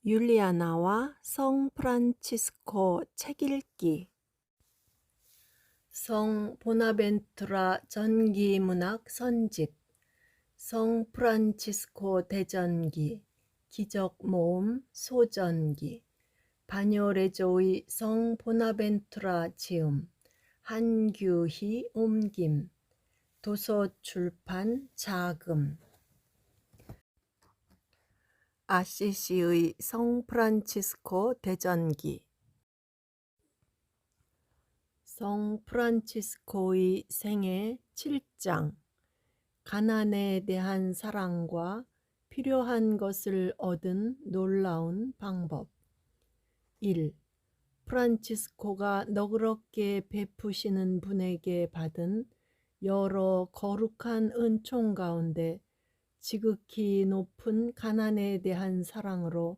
율리아나와 성 프란치스코 책 읽기. 성 보나벤투라 전기문학 선집, 성 프란치스코 대전기, 기적모음 소전기, 바뇨레조의 성 보나벤투라 지음, 한규희 옮김, 도서출판 자금. 아시시의 성 프란치스코 대전기. 성 프란치스코의 생애 7장. 가난에 대한 사랑과 필요한 것을 얻은 놀라운 방법. 1. 프란치스코가 너그럽게 베푸시는 분에게 받은 여러 거룩한 은총 가운데 지극히 높은 가난에 대한 사랑으로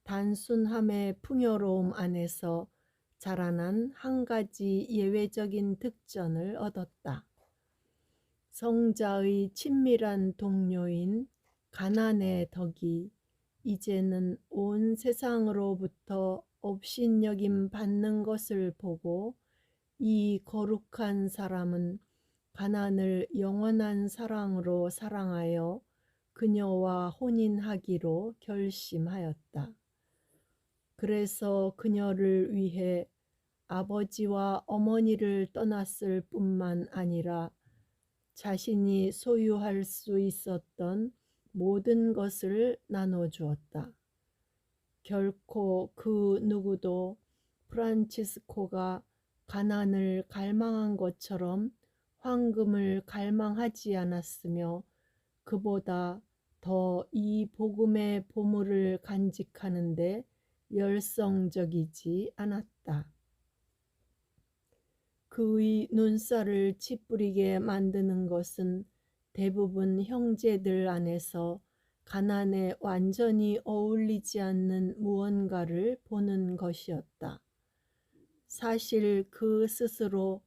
단순함의 풍요로움 안에서 자라난 한 가지 예외적인 특전을 얻었다. 성자의 친밀한 동료인 가난의 덕이 이제는 온 세상으로부터 업신여김 받는 것을 보고 이 거룩한 사람은 가난을 영원한 사랑으로 사랑하여 그녀와 혼인하기로 결심하였다. 그래서 그녀를 위해 아버지와 어머니를 떠났을 뿐만 아니라 자신이 소유할 수 있었던 모든 것을 나눠주었다. 결코 그 누구도 프란치스코가 가난을 갈망한 것처럼 황금을 갈망하지 않았으며 그보다 더 이 복음의 보물을 간직하는데 열성적이지 않았다. 그의 눈살을 찌푸리게 만드는 것은 대부분 형제들 안에서 가난에 완전히 어울리지 않는 무언가를 보는 것이었다. 사실 그 스스로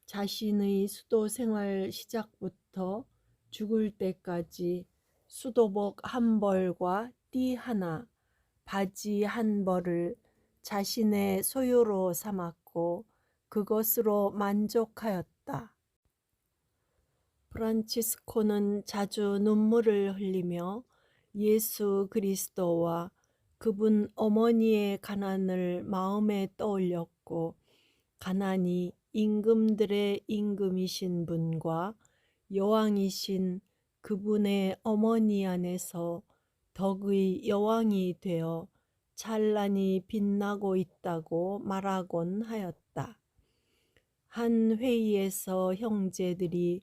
자신의 수도 생활 시작부터 죽을 때까지 수도복 한 벌과 띠 하나, 바지 한 벌을 자신의 소유로 삼았고 그것으로 만족하였다. 프란치스코는 자주 눈물을 흘리며 예수 그리스도와 그분 어머니의 가난을 마음에 떠올렸고 가난이 임금들의 임금이신 분과 여왕이신 그분의 어머니 안에서 덕의 여왕이 되어 찬란히 빛나고 있다고 말하곤 하였다. 한 회의에서 형제들이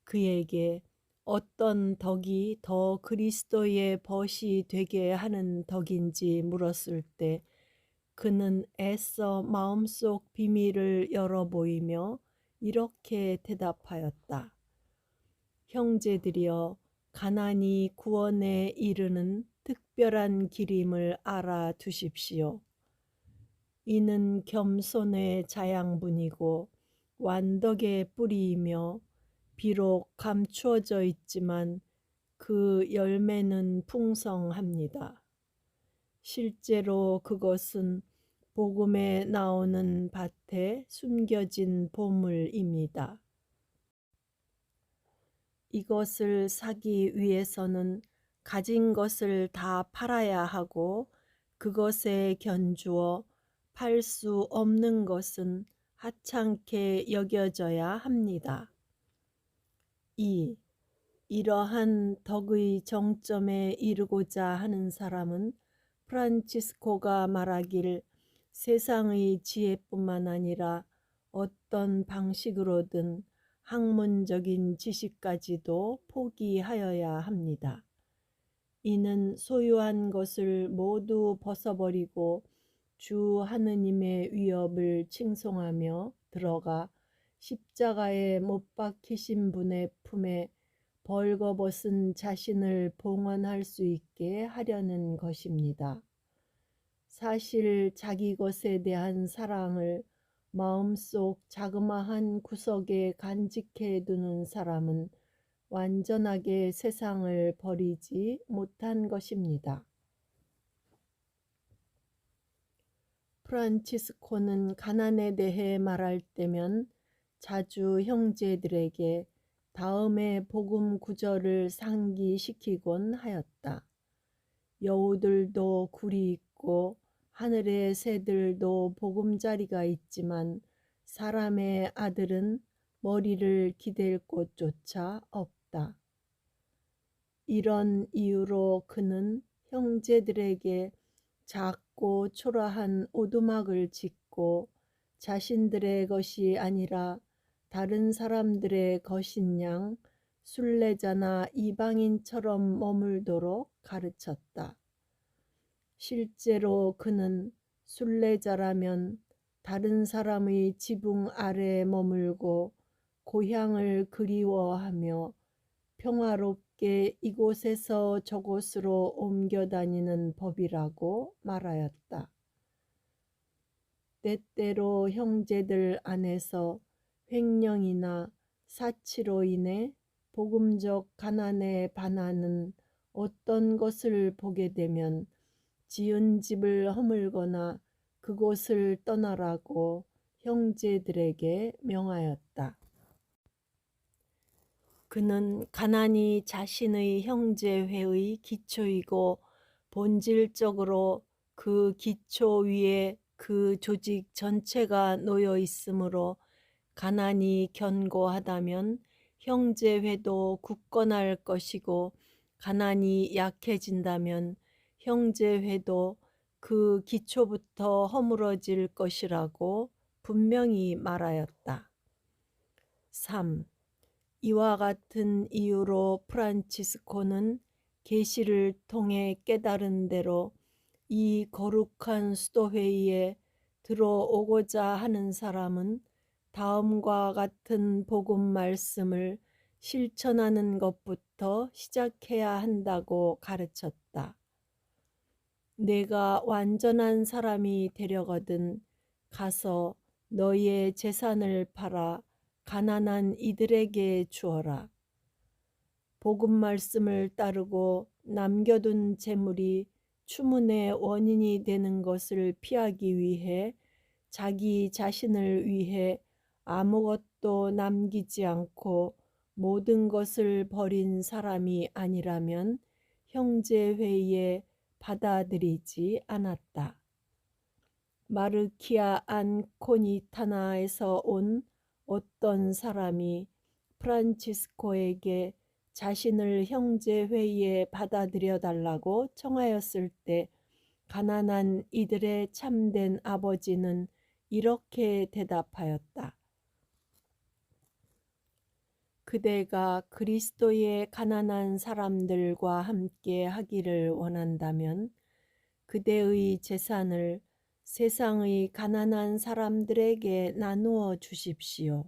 그에게 어떤 덕이 더 그리스도의 벗이 되게 하는 덕인지 물었을 때 그는 애써 마음속 비밀을 열어보이며 이렇게 대답하였다. 형제들이여, 가난이 구원에 이르는 특별한 길임을 알아두십시오. 이는 겸손의 자양분이고 완덕의 뿌리이며 비록 감추어져 있지만 그 열매는 풍성합니다. 실제로 그것은 복음에 나오는 밭에 숨겨진 보물입니다. 이것을 사기 위해서는 가진 것을 다 팔아야 하고 그것에 견주어 팔 수 없는 것은 하찮게 여겨져야 합니다. 2. 이러한 덕의 정점에 이르고자 하는 사람은 프란치스코가 말하길 세상의 지혜뿐만 아니라 어떤 방식으로든 학문적인 지식까지도 포기하여야 합니다. 이는 소유한 것을 모두 벗어버리고 주 하느님의 위협을 칭송하며 들어가 십자가에 못 박히신 분의 품에 벌거벗은 자신을 봉헌할 수 있게 하려는 것입니다. 사실 자기 것에 대한 사랑을 마음속 자그마한 구석에 간직해 두는 사람은 완전하게 세상을 버리지 못한 것입니다. 프란치스코는 가난에 대해 말할 때면 자주 형제들에게 다음의 복음 구절을 상기시키곤 하였다. 여우들도 굴이 있고 하늘의 새들도 보금자리가 있지만 사람의 아들은 머리를 기댈 곳조차 없다. 이런 이유로 그는 형제들에게 작고 초라한 오두막을 짓고 자신들의 것이 아니라 다른 사람들의 것인 양 순례자나 이방인처럼 머물도록 가르쳤다. 실제로 그는 순례자라면 다른 사람의 지붕 아래에 머물고 고향을 그리워하며 평화롭게 이곳에서 저곳으로 옮겨 다니는 법이라고 말하였다. 때때로 형제들 안에서 횡령이나 사치로 인해 복음적 가난에 반하는 어떤 것을 보게 되면 지은 집을 허물거나 그곳을 떠나라고 형제들에게 명하였다. 그는 가난이 자신의 형제회의 기초이고 본질적으로 그 기초 위에 그 조직 전체가 놓여 있으므로 가난이 견고하다면 형제회도 굳건할 것이고 가난이 약해진다면 형제회도 그 기초부터 허물어질 것이라고 분명히 말하였다. 3. 이와 같은 이유로 프란치스코는 계시를 통해 깨달은 대로 이 거룩한 수도회의에 들어오고자 하는 사람은 다음과 같은 복음 말씀을 실천하는 것부터 시작해야 한다고 가르쳤다. 내가 완전한 사람이 되려거든 가서 너희의 재산을 팔아 가난한 이들에게 주어라. 복음 말씀을 따르고 남겨둔 재물이 추문의 원인이 되는 것을 피하기 위해 자기 자신을 위해 아무것도 남기지 않고 모든 것을 버린 사람이 아니라면 형제회의에 받아들이지 않았다. 마르키아 안코니타나에서 온 어떤 사람이 프란치스코에게 자신을 형제회의에 받아들여 달라고 청하였을 때 가난한 이들의 참된 아버지는 이렇게 대답하였다. 그대가 그리스도의 가난한 사람들과 함께 하기를 원한다면 그대의 재산을 세상의 가난한 사람들에게 나누어 주십시오.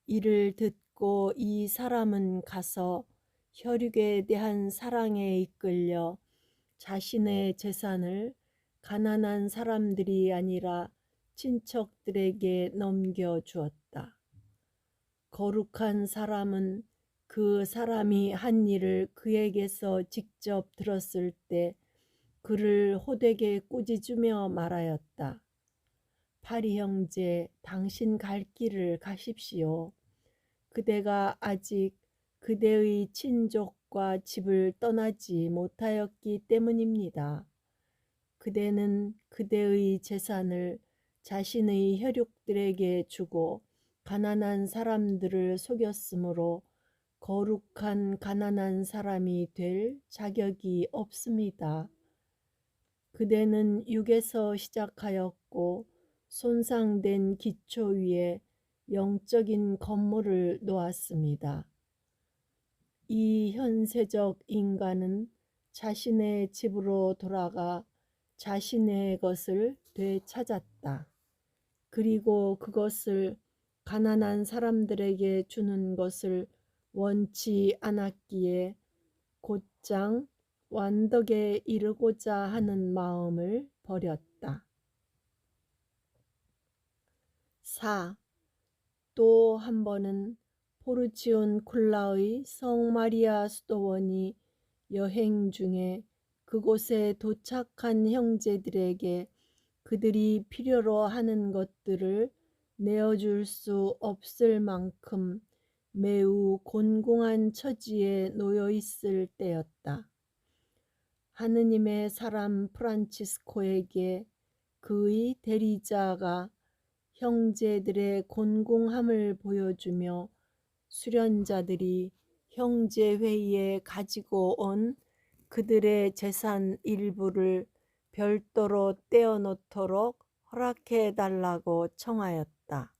이를 듣고 이 사람은 가서 혈육에 대한 사랑에 이끌려 자신의 재산을 가난한 사람들이 아니라 친척들에게 넘겨주었다. 거룩한 사람은 그 사람이 한 일을 그에게서 직접 들었을 때 그를 호되게 꾸짖으며 말하였다. 파리 형제, 당신 갈 길을 가십시오. 그대가 아직 그대의 친족과 집을 떠나지 못하였기 때문입니다. 그대는 그대의 재산을 자신의 혈육들에게 주고 가난한 사람들을 속였으므로 거룩한 가난한 사람이 될 자격이 없습니다. 그대는 육에서 시작하였고 손상된 기초 위에 영적인 건물을 놓았습니다. 이 현세적 인간은 자신의 집으로 돌아가 자신의 것을 되찾았다. 그리고 그것을 가난한 사람들에게 주는 것을 원치 않았기에 곧장 완덕에 이르고자 하는 마음을 버렸다. 4. 또 한 번은 포르치온 쿨라의 성마리아 수도원이 여행 중에 그곳에 도착한 형제들에게 그들이 필요로 하는 것들을 내어줄 수 없을 만큼 매우 곤궁한 처지에 놓여 있을 때였다. 하느님의 사람 프란치스코에게 그의 대리자가 형제들의 곤궁함을 보여주며 수련자들이 형제회의에 가지고 온 그들의 재산 일부를 별도로 떼어놓도록 허락해달라고 청하였다.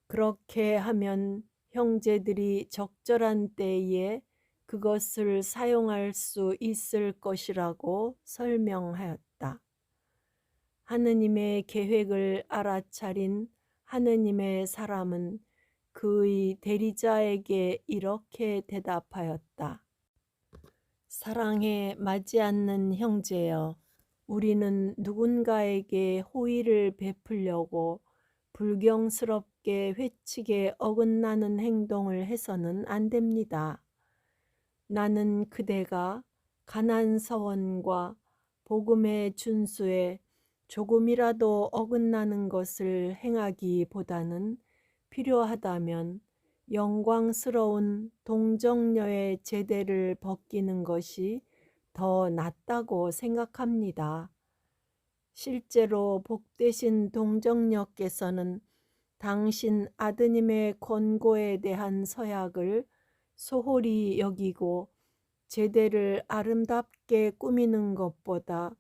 그렇게 하면 형제들이 적절한 때에 그것을 사용할 수 있을 것이라고 설명하였다. 하느님의 계획을 알아차린 하느님의 사람은 그의 대리자에게 이렇게 대답하였다. 사랑에 맞지 않는 형제여, 우리는 누군가에게 호의를 베풀려고 불경스럽게 회칙에 어긋나는 행동을 해서는 안 됩니다. 나는 그대가 가난서원과 복음의 준수에 조금이라도 어긋나는 것을 행하기보다는 필요하다면 영광스러운 동정녀의 제대를 벗기는 것이 더 낫다고 생각합니다. 실제로 복되신 동정녀께서는 당신 아드님의 권고에 대한 서약을 소홀히 여기고 제대를 아름답게 꾸미는 것보다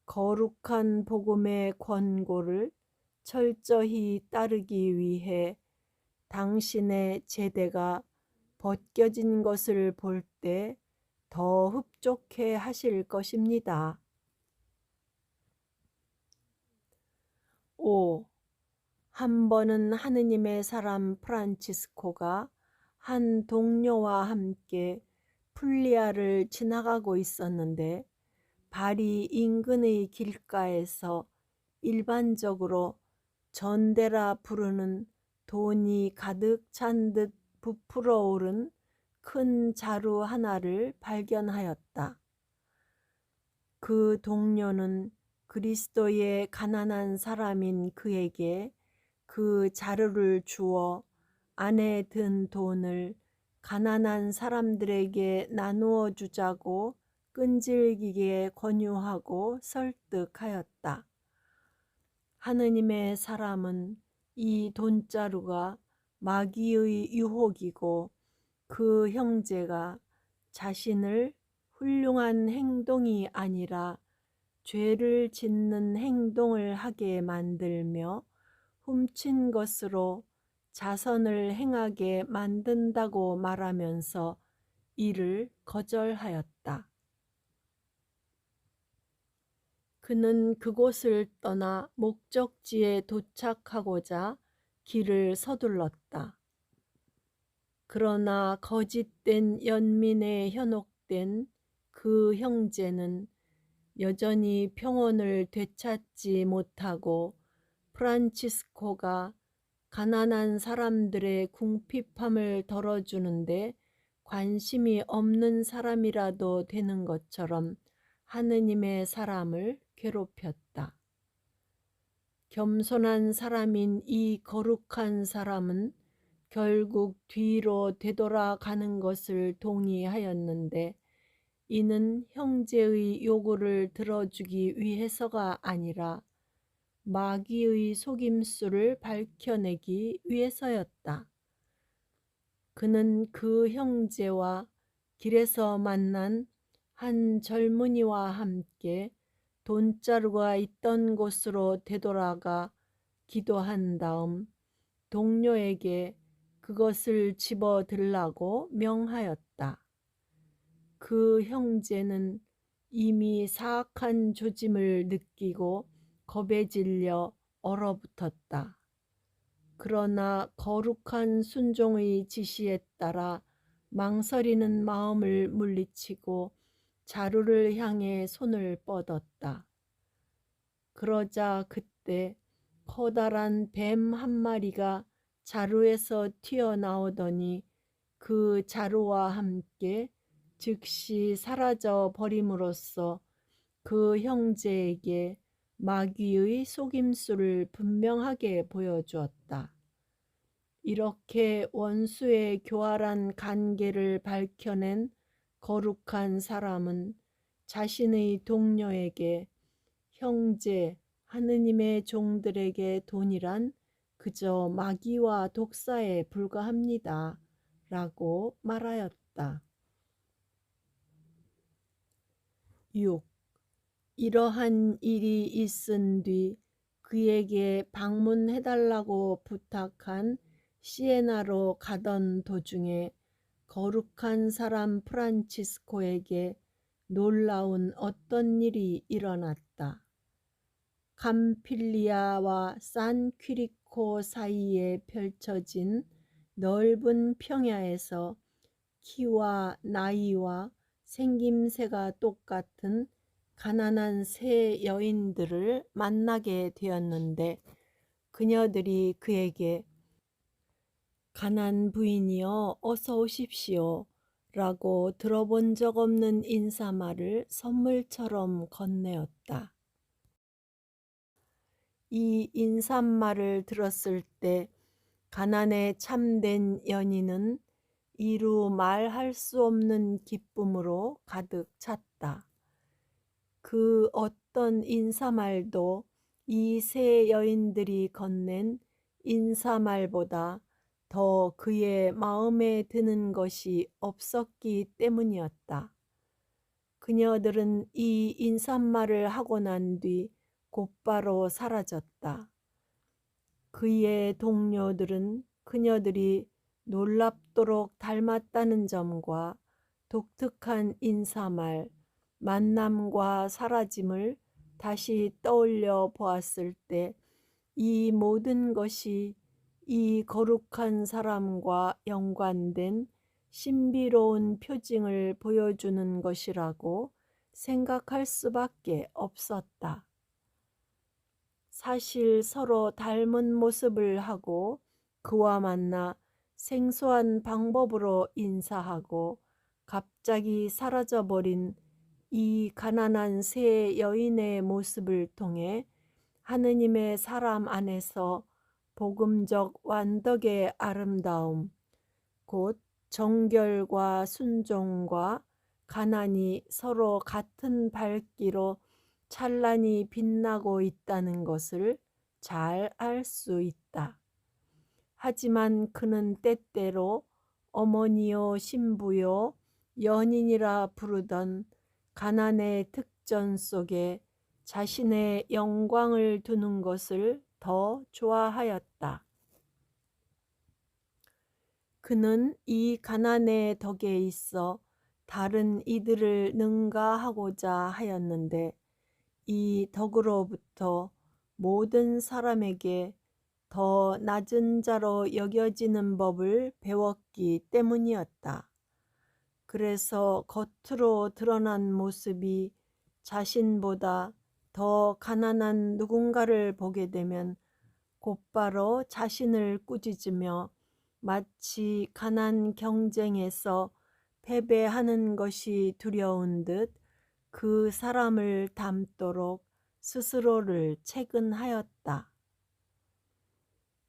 거룩한 복음의 권고를 철저히 따르기 위해 당신의 제대가 벗겨진 것을 볼 때 더 흡족해 하실 것입니다. 5. 한 번은 하느님의 사람 프란치스코가 한 동료와 함께 풀리아를 지나가고 있었는데 바리 인근의 길가에서 일반적으로 전대라 부르는 돈이 가득 찬 듯 부풀어 오른 큰 자루 하나를 발견하였다. 그 동료는 그리스도의 가난한 사람인 그에게 그 자루를 주어 안에 든 돈을 가난한 사람들에게 나누어 주자고 끈질기게 권유하고 설득하였다. 하느님의 사람은 이 돈자루가 마귀의 유혹이고 그 형제가 자신을 훌륭한 행동이 아니라 죄를 짓는 행동을 하게 만들며 훔친 것으로 자선을 행하게 만든다고 말하면서 이를 거절하였다. 그는 그곳을 떠나 목적지에 도착하고자 길을 서둘렀다. 그러나 거짓된 연민에 현혹된 그 형제는 여전히 평온을 되찾지 못하고 프란치스코가 가난한 사람들의 궁핍함을 덜어주는데 관심이 없는 사람이라도 되는 것처럼 하느님의 사람을 괴롭혔다. 겸손한 사람인 이 거룩한 사람은 결국 뒤로 되돌아가는 것을 동의하였는데 이는 형제의 요구를 들어주기 위해서가 아니라 마귀의 속임수를 밝혀내기 위해서였다. 그는 그 형제와 길에서 만난 한 젊은이와 함께 돈자루가 있던 곳으로 되돌아가 기도한 다음 동료에게 그것을 집어들라고 명하였다. 그 형제는 이미 사악한 조짐을 느끼고 겁에 질려 얼어붙었다. 그러나 거룩한 순종의 지시에 따라 망설이는 마음을 물리치고 자루를 향해 손을 뻗었다. 그러자 그때 커다란 뱀 한 마리가 자루에서 튀어나오더니 그 자루와 함께 즉시 사라져 버림으로써 그 형제에게 마귀의 속임수를 분명하게 보여주었다. 이렇게 원수의 교활한 관계를 밝혀낸 거룩한 사람은 자신의 동료에게 형제, 하느님의 종들에게 돈이란 그저 마귀와 독사에 불과합니다. 라고 말하였다. 6. 이러한 일이 있은 뒤 그에게 방문해달라고 부탁한 시에나로 가던 도중에 거룩한 사람 프란치스코에게 놀라운 어떤 일이 일어났다. 감필리아와 산 퀴리코 사이에 펼쳐진 넓은 평야에서 키와 나이와 생김새가 똑같은 가난한 세 여인들을 만나게 되었는데 그녀들이 그에게 가난 부인이여 어서 오십시오 라고 들어본 적 없는 인사말을 선물처럼 건네었다. 이 인사말을 들었을 때 가난에 참된 연인은 이루 말할 수 없는 기쁨으로 가득 찼다. 그 어떤 인사말도 이 세 여인들이 건넨 인사말보다 더 그의 마음에 드는 것이 없었기 때문이었다. 그녀들은 이 인사말을 하고 난 뒤 곧바로 사라졌다. 그의 동료들은 그녀들이 놀랍도록 닮았다는 점과 독특한 인사말, 만남과 사라짐을 다시 떠올려 보았을 때 이 모든 것이 이 거룩한 사람과 연관된 신비로운 표징을 보여주는 것이라고 생각할 수밖에 없었다. 사실 서로 닮은 모습을 하고 그와 만나 생소한 방법으로 인사하고 갑자기 사라져버린 이 가난한 세 여인의 모습을 통해 하느님의 사람 안에서 복음적 완덕의 아름다움, 곧 정결과 순종과 가난이 서로 같은 밝기로 찬란히 빛나고 있다는 것을 잘 알 수 있다. 하지만 그는 때때로 어머니요 신부요 연인이라 부르던 가난의 특전 속에 자신의 영광을 두는 것을 더 좋아하였다. 그는 이 가난의 덕에 있어 다른 이들을 능가하고자 하였는데 이 덕으로부터 모든 사람에게 더 낮은 자로 여겨지는 법을 배웠기 때문이었다. 그래서 겉으로 드러난 모습이 자신보다 더 가난한 누군가를 보게 되면 곧바로 자신을 꾸짖으며 마치 가난 경쟁에서 패배하는 것이 두려운 듯 그 사람을 닮도록 스스로를 채근하였다.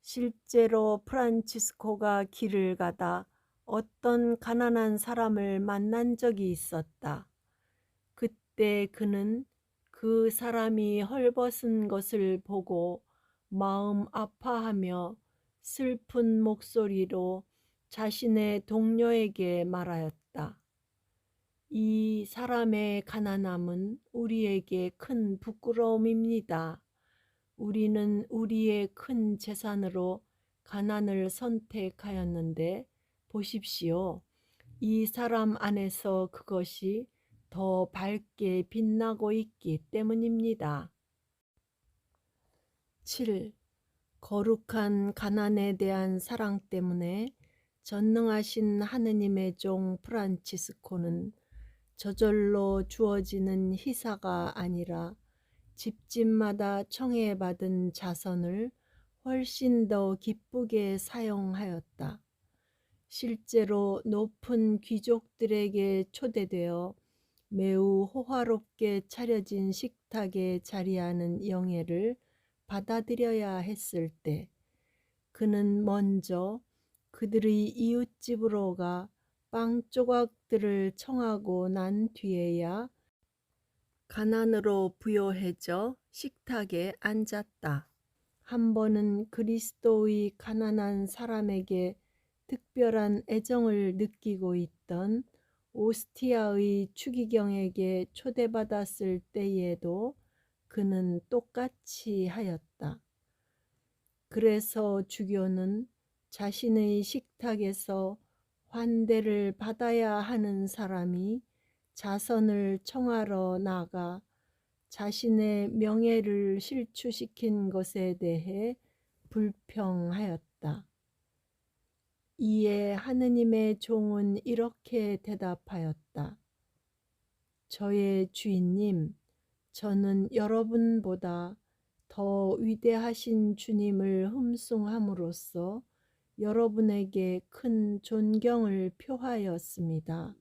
실제로 프란치스코가 길을 가다 어떤 가난한 사람을 만난 적이 있었다. 그때 그는 그 사람이 헐벗은 것을 보고 마음 아파하며 슬픈 목소리로 자신의 동료에게 말하였다. 이 사람의 가난함은 우리에게 큰 부끄러움입니다. 우리는 우리의 큰 재산으로 가난을 선택하였는데 보십시오. 이 사람 안에서 그것이 더 밝게 빛나고 있기 때문입니다. 7. 거룩한 가난에 대한 사랑 때문에 전능하신 하느님의 종 프란치스코는 저절로 주어지는 희사가 아니라 집집마다 청해받은 자선을 훨씬 더 기쁘게 사용하였다. 실제로 높은 귀족들에게 초대되어 매우 호화롭게 차려진 식탁에 자리하는 영예를 받아들여야 했을 때 그는 먼저 그들의 이웃집으로 가 빵 조각들을 청하고 난 뒤에야 가난으로 부요해져 식탁에 앉았다. 한 번은 그리스도의 가난한 사람에게 특별한 애정을 느끼고 있던 오스티아의 추기경에게 초대받았을 때에도 그는 똑같이 하였다. 그래서 주교는 자신의 식탁에서 환대를 받아야 하는 사람이 자선을 청하러 나가 자신의 명예를 실추시킨 것에 대해 불평하였다. 이에 하느님의 종은 이렇게 대답하였다. 저의 주인님, 저는 여러분보다 더 위대하신 주님을 흠숭함으로써 여러분에게 큰 존경을 표하였습니다.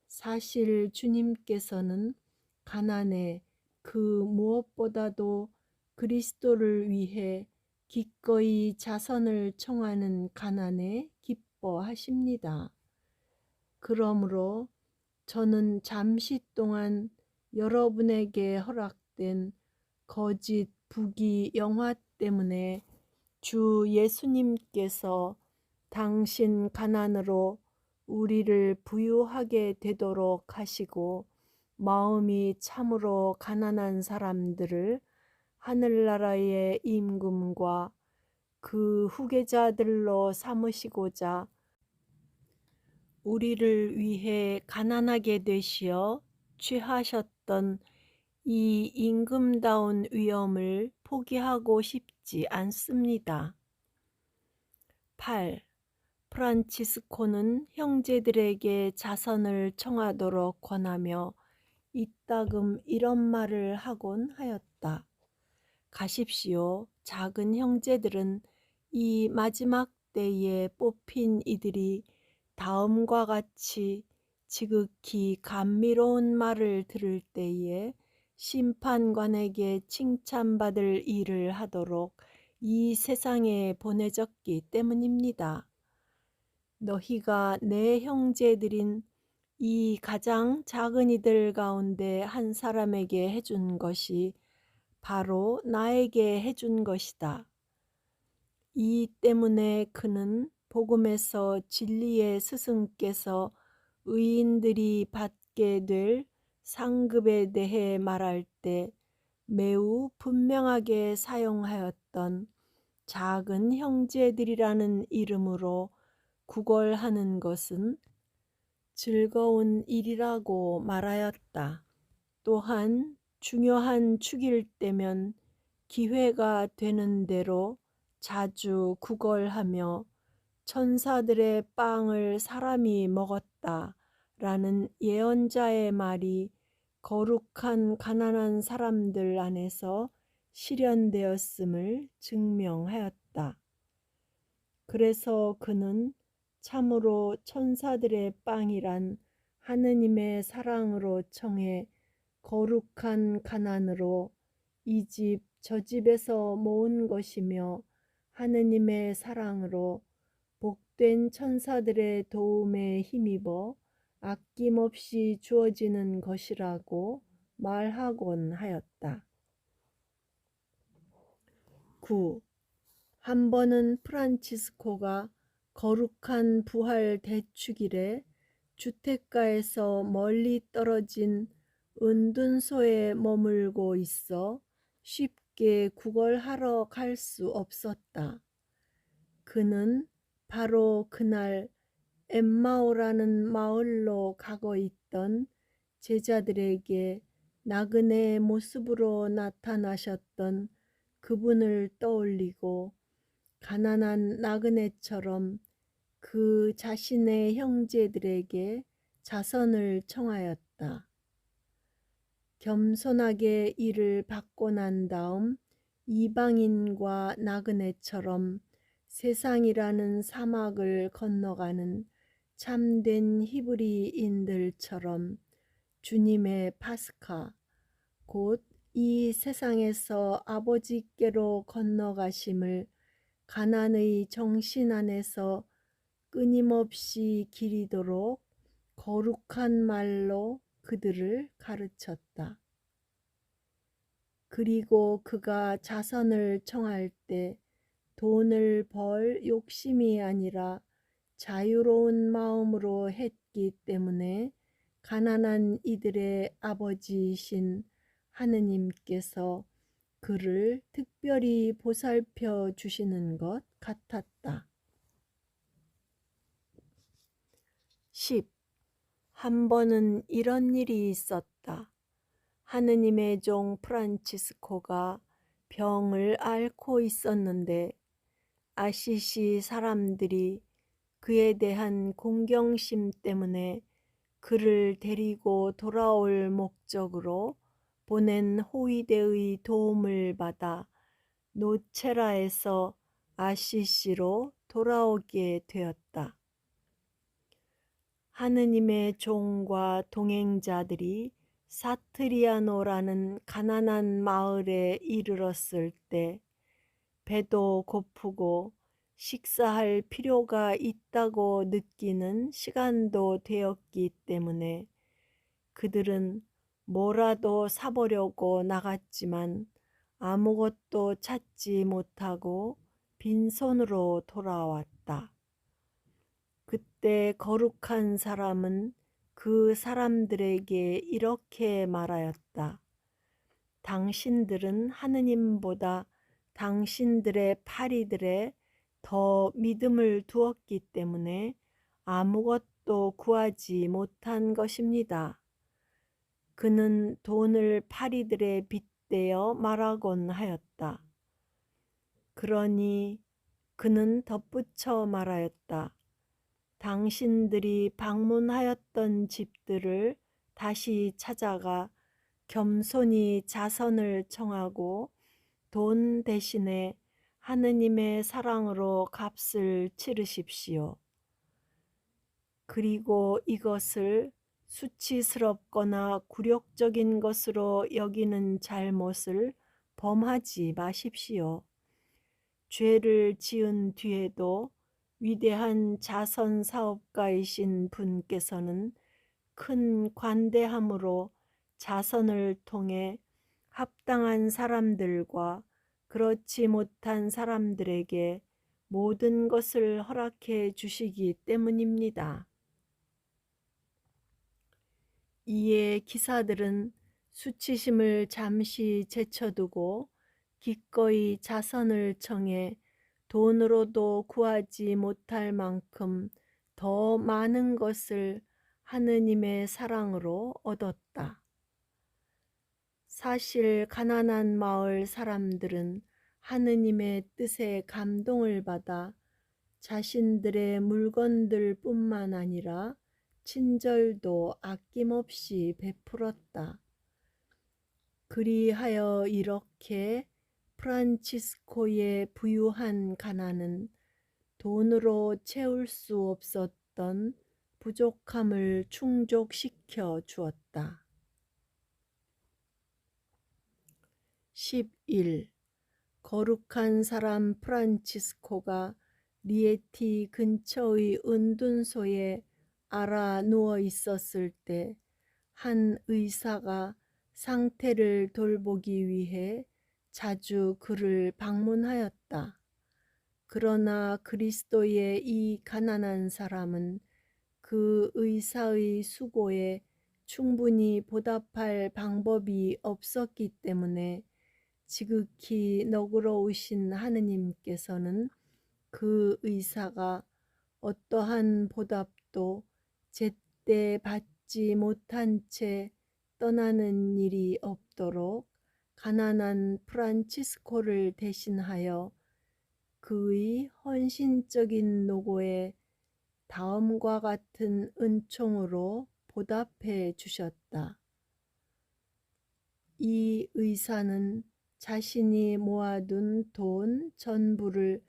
사실 주님께서는 가난에 그 무엇보다도 그리스도를 위해 기꺼이 자선을 청하는 가난에 기뻐하십니다. 그러므로 저는 잠시 동안 여러분에게 허락된 거짓 부귀 영화 때문에 주 예수님께서 당신 가난으로 우리를 부유하게 되도록 하시고 마음이 참으로 가난한 사람들을 하늘나라의 임금과 그 후계자들로 삼으시고자 우리를 위해 가난하게 되시어 취하셨던 이 임금다운 위엄을 포기하고 싶지 않습니다. 8. 프란치스코는 형제들에게 자선을 청하도록 권하며 이따금 이런 말을 하곤 하였다. 가십시오. 작은 형제들은 이 마지막 때에 뽑힌 이들이 다음과 같이 지극히 감미로운 말을 들을 때에 심판관에게 칭찬받을 일을 하도록 이 세상에 보내졌기 때문입니다. 너희가 내 형제들인 이 가장 작은 이들 가운데 한 사람에게 해준 것이 바로 나에게 해준 것이다. 이 때문에 그는 복음에서 진리의 스승께서 의인들이 받게 될 상급에 대해 말할 때 매우 분명하게 사용하였던 작은 형제들이라는 이름으로 구걸하는 것은 즐거운 일이라고 말하였다. 또한 중요한 축일 때면 기회가 되는 대로 자주 구걸하며 천사들의 빵을 사람이 먹었다 라는 예언자의 말이 거룩한 가난한 사람들 안에서 실현되었음을 증명하였다. 그래서 그는 참으로 천사들의 빵이란 하느님의 사랑으로 청해 거룩한 가난으로 이 집 저 집에서 모은 것이며 하느님의 사랑으로 복된 천사들의 도움에 힘입어 아낌없이 주어지는 것이라고 말하곤 하였다. 9. 한 번은 프란치스코가 거룩한 부활 대축일에 주택가에서 멀리 떨어진 은둔소에 머물고 있어 쉽게 구걸하러 갈 수 없었다. 그는 바로 그날 엠마오라는 마을로 가고 있던 제자들에게 나그네 모습으로 나타나셨던 그분을 떠올리고 가난한 나그네처럼 그 자신의 형제들에게 자선을 청하였다. 겸손하게 이를 받고 난 다음 이방인과 나그네처럼 세상이라는 사막을 건너가는 참된 히브리인들처럼 주님의 파스카, 곧 이 세상에서 아버지께로 건너가심을 가난의 정신 안에서 끊임없이 기리도록 거룩한 말로 그들을 가르쳤다. 그리고 그가 자선을 청할 때 돈을 벌 욕심이 아니라 자유로운 마음으로 했기 때문에 가난한 이들의 아버지이신 하느님께서 그를 특별히 보살펴 주시는 것 같았다. 10. 한 번은 이런 일이 있었다. 하느님의 종 프란치스코가 병을 앓고 있었는데 아시시 사람들이 그에 대한 공경심 때문에 그를 데리고 돌아올 목적으로 보낸 호위대의 도움을 받아 노체라에서 아시시로 돌아오게 되었다. 하느님의 종과 동행자들이 사트리아노라는 가난한 마을에 이르렀을 때 배도 고프고 식사할 필요가 있다고 느끼는 시간도 되었기 때문에 그들은 뭐라도 사보려고 나갔지만 아무것도 찾지 못하고 빈손으로 돌아왔다. 그때 거룩한 사람은 그 사람들에게 이렇게 말하였다. 당신들은 하느님보다 당신들의 파리들에 더 믿음을 두었기 때문에 아무것도 구하지 못한 것입니다. 그는 돈을 파리들에 빗대어 말하곤 하였다. 그러니 그는 덧붙여 말하였다. 당신들이 방문하였던 집들을 다시 찾아가 겸손히 자선을 청하고 돈 대신에 하느님의 사랑으로 값을 치르십시오. 그리고 이것을 수치스럽거나 굴욕적인 것으로 여기는 잘못을 범하지 마십시오. 죄를 지은 뒤에도 위대한 자선 사업가이신 분께서는 큰 관대함으로 자선을 통해 합당한 사람들과 그렇지 못한 사람들에게 모든 것을 허락해 주시기 때문입니다. 이에 기사들은 수치심을 잠시 제쳐두고 기꺼이 자선을 청해 돈으로도 구하지 못할 만큼 더 많은 것을 하느님의 사랑으로 얻었다. 사실 가난한 마을 사람들은 하느님의 뜻에 감동을 받아 자신들의 물건들 뿐만 아니라 친절도 아낌없이 베풀었다. 그리하여 이렇게 프란치스코의 부유한 가난은 돈으로 채울 수 없었던 부족함을 충족시켜 주었다. 11. 거룩한 사람 프란치스코가 리에티 근처의 은둔소에 알아 누워 있었을 때 한 의사가 상태를 돌보기 위해 자주 그를 방문하였다. 그러나 그리스도의 이 가난한 사람은 그 의사의 수고에 충분히 보답할 방법이 없었기 때문에 지극히 너그러우신 하느님께서는 그 의사가 어떠한 보답도 제때 받지 못한 채 떠나는 일이 없도록 가난한 프란치스코를 대신하여 그의 헌신적인 노고에 다음과 같은 은총으로 보답해 주셨다. 이 의사는 자신이 모아둔 돈 전부를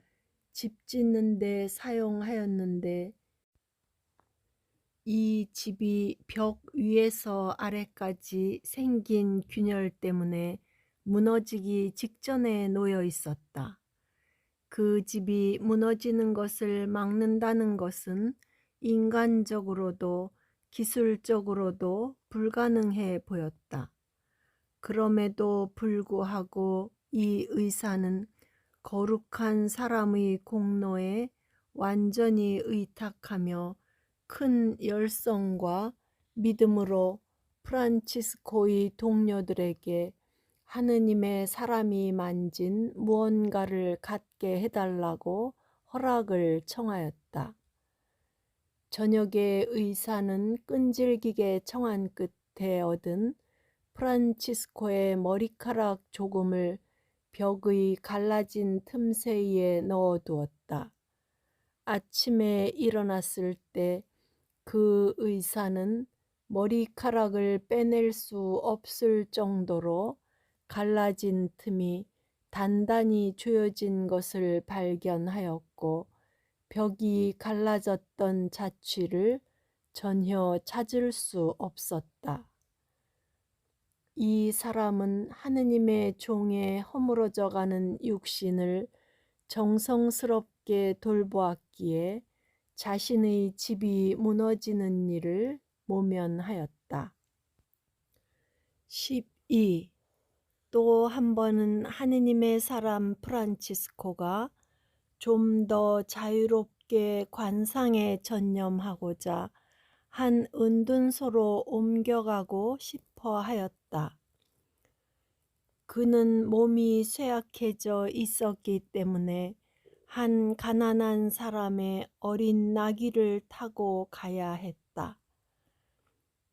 집 짓는 데 사용하였는데 이 집이 벽 위에서 아래까지 생긴 균열 때문에 무너지기 직전에 놓여 있었다. 그 집이 무너지는 것을 막는다는 것은 인간적으로도 기술적으로도 불가능해 보였다. 그럼에도 불구하고 이 의사는 거룩한 사람의 공로에 완전히 의탁하며 큰 열성과 믿음으로 프란치스코의 동료들에게 하느님의 사람이 만진 무언가를 갖게 해달라고 허락을 청하였다. 저녁에 의사는 끈질기게 청한 끝에 얻은 프란치스코의 머리카락 조금을 벽의 갈라진 틈새에 넣어두었다. 아침에 일어났을 때 그 의사는 머리카락을 빼낼 수 없을 정도로 갈라진 틈이 단단히 조여진 것을 발견하였고 벽이 갈라졌던 자취를 전혀 찾을 수 없었다. 이 사람은 하느님의 종의 허물어져가는 육신을 정성스럽게 돌보았기에 자신의 집이 무너지는 일을 모면하였다. 12. 또 한 번은 하느님의 사람 프란치스코가 좀 더 자유롭게 관상에 전념하고자 한 은둔소로 옮겨가고 싶어 하였다. 그는 몸이 쇠약해져 있었기 때문에 한 가난한 사람의 어린 나귀를 타고 가야 했다.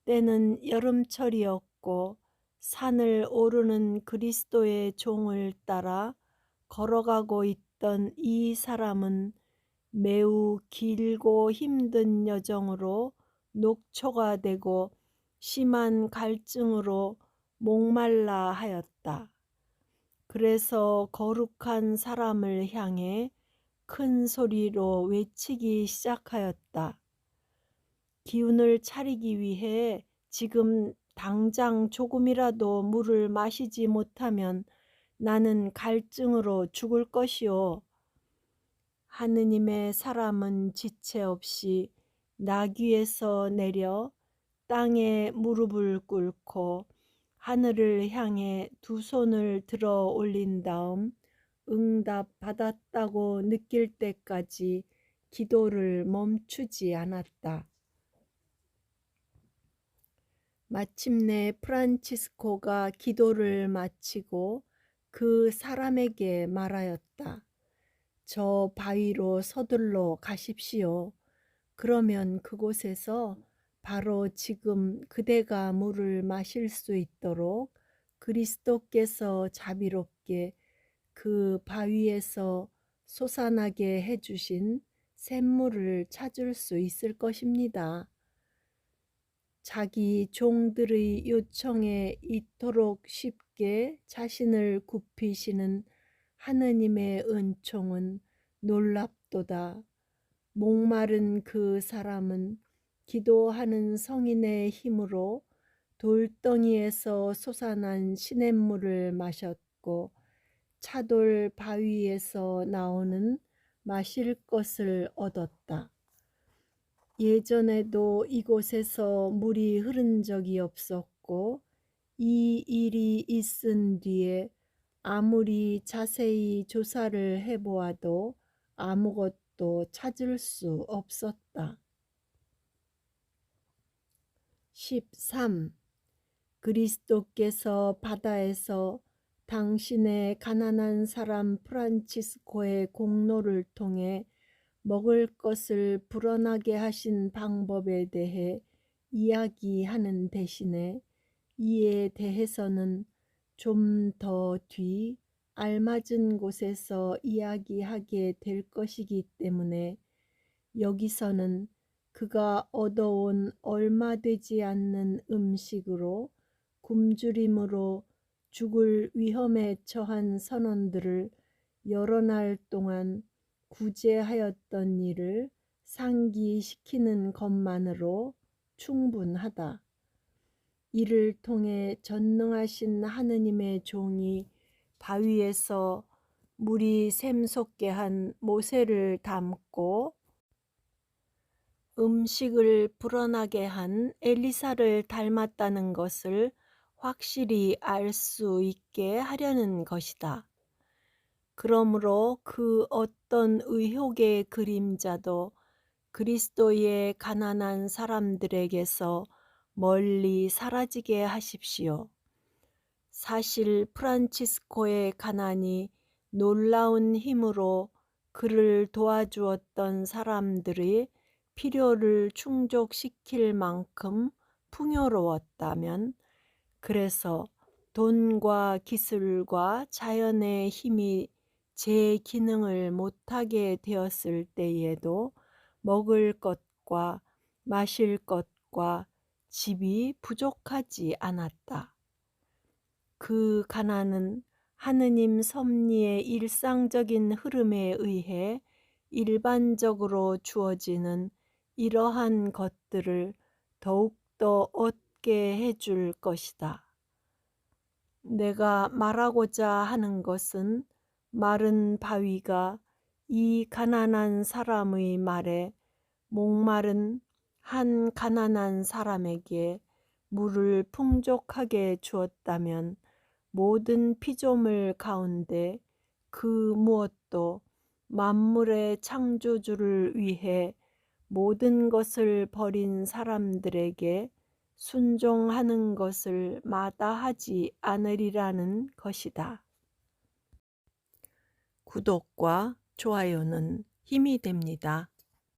때는 여름철이었고 산을 오르는 그리스도의 종을 따라 걸어가고 있던 이 사람은 매우 길고 힘든 여정으로 녹초가 되고 심한 갈증으로 목말라 하였다. 그래서 거룩한 사람을 향해 큰 소리로 외치기 시작하였다. 기운을 차리기 위해 지금 당장 조금이라도 물을 마시지 못하면 나는 갈증으로 죽을 것이오. 하느님의 사람은 지체 없이 나귀에서 내려 땅에 무릎을 꿇고 하늘을 향해 두 손을 들어 올린 다음 응답받았다고 느낄 때까지 기도를 멈추지 않았다. 마침내 프란치스코가 기도를 마치고 그 사람에게 말하였다. 저 바위로 서둘러 가십시오. 그러면 그곳에서 바로 지금 그대가 물을 마실 수 있도록 그리스도께서 자비롭게 그 바위에서 솟아나게 해주신 샘물을 찾을 수 있을 것입니다. 자기 종들의 요청에 이토록 쉽게 자신을 굽히시는 하느님의 은총은 놀랍도다. 목마른 그 사람은 기도하는 성인의 힘으로 돌덩이에서 솟아난 시냇물을 마셨고 차돌 바위에서 나오는 마실 것을 얻었다. 예전에도 이곳에서 물이 흐른 적이 없었고 이 일이 있은 뒤에 아무리 자세히 조사를 해보아도 아무것도 찾을 수 없었다. 13. 그리스도께서 바다에서 당신의 가난한 사람 프란치스코의 공로를 통해 먹을 것을 불어나게 하신 방법에 대해 이야기하는 대신에 이에 대해서는 좀 더 뒤 알맞은 곳에서 이야기하게 될 것이기 때문에 여기서는 그가 얻어온 얼마 되지 않는 음식으로 굶주림으로 죽을 위험에 처한 선원들을 여러 날 동안 구제하였던 일을 상기시키는 것만으로 충분하다. 이를 통해 전능하신 하느님의 종이 바위에서 물이 샘솟게 한 모세를 닮고 음식을 불어나게 한 엘리사를 닮았다는 것을 확실히 알 수 있게 하려는 것이다. 그러므로 그 어떤 의혹의 그림자도 그리스도의 가난한 사람들에게서 멀리 사라지게 하십시오. 사실 프란치스코의 가난이 놀라운 힘으로 그를 도와주었던 사람들의 필요를 충족시킬 만큼 풍요로웠다면, 그래서 돈과 기술과 자연의 힘이 제 기능을 못하게 되었을 때에도 먹을 것과 마실 것과 집이 부족하지 않았다. 그 가난은 하느님 섭리의 일상적인 흐름에 의해 일반적으로 주어지는 이러한 것들을 더욱더 얻게 해줄 것이다. 내가 말하고자 하는 것은 마른 바위가 이 가난한 사람의 말에 목마른 한 가난한 사람에게 물을 풍족하게 주었다면 모든 피조물 가운데 그 무엇도 만물의 창조주를 위해 모든 것을 버린 사람들에게 순종하는 것을 마다하지 않으리라는 것이다. 구독과 좋아요는 힘이 됩니다.